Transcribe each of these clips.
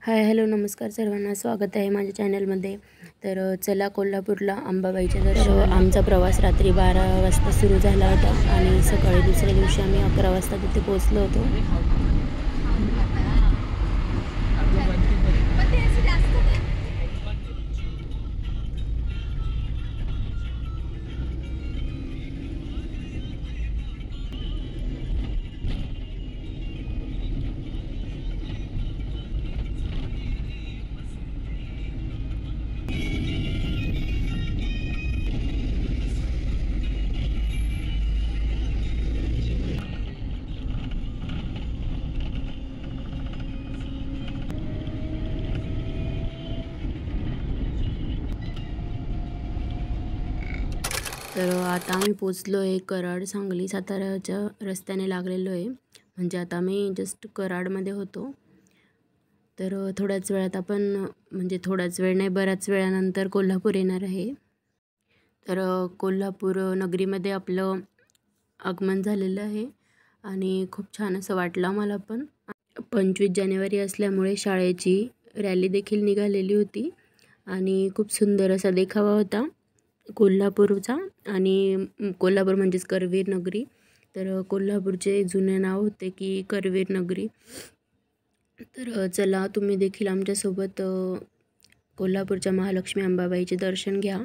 Hi hello नमस्कार सर्वांना, स्वागत आहे माझ्या चॅनलमध्ये. तर चला कोल्हापूरला अंबाबाईच्या दर्शन. आमचा प्रवास रात्री 12 वाजता सुरू झाला होता आणि सकाळी दुसऱ्या दिवशी आम्ही 11 वाजता तिथे पोहोचलो होतो. तर आता आम्ही पोचलो आहे कराड, सांगली, साताऱ्याच्या रस्त्याने लागलेलो आहे. म्हणजे आता आम्ही जस्ट कराडमध्ये होतो. तर थोड्याच वेळात आपण, म्हणजे थोड्याच वेळ नाही, बऱ्याच वेळानंतर कोल्हापूर येणार आहे. तर कोल्हापूर नगरीमध्ये आपलं आगमन झालेलं आहे आणि खूप छान असं वाटलं मला पण. 25 जानेवारी असल्यामुळे शाळेची रॅली देखील निघालेली होती आणि खूप सुंदर असा देखावा होता कोल्हापूरचा. आणि कोल्हापूर म्हणजेच करवीर नगरी. तर कोल्हापूरचे जुने नाव होते की करवीर नगरी. तर चला तुम्ही देखील आमच्यासोबत कोल्हापूरच्या महालक्ष्मी अंबाबाईचे दर्शन घ्या.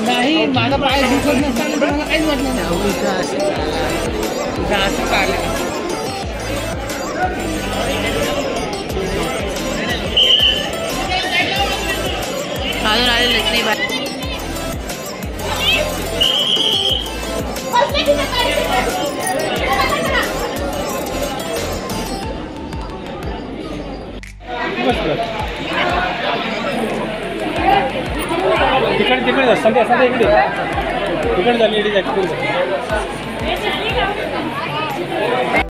नाही, माझा पाय दुखत नसताना तुम्हाला काहीच वाटलं नाही. असं काढलं अजून आलेलंच नाही बाय. तिकडे संध्या इकडे तिकडे झाली.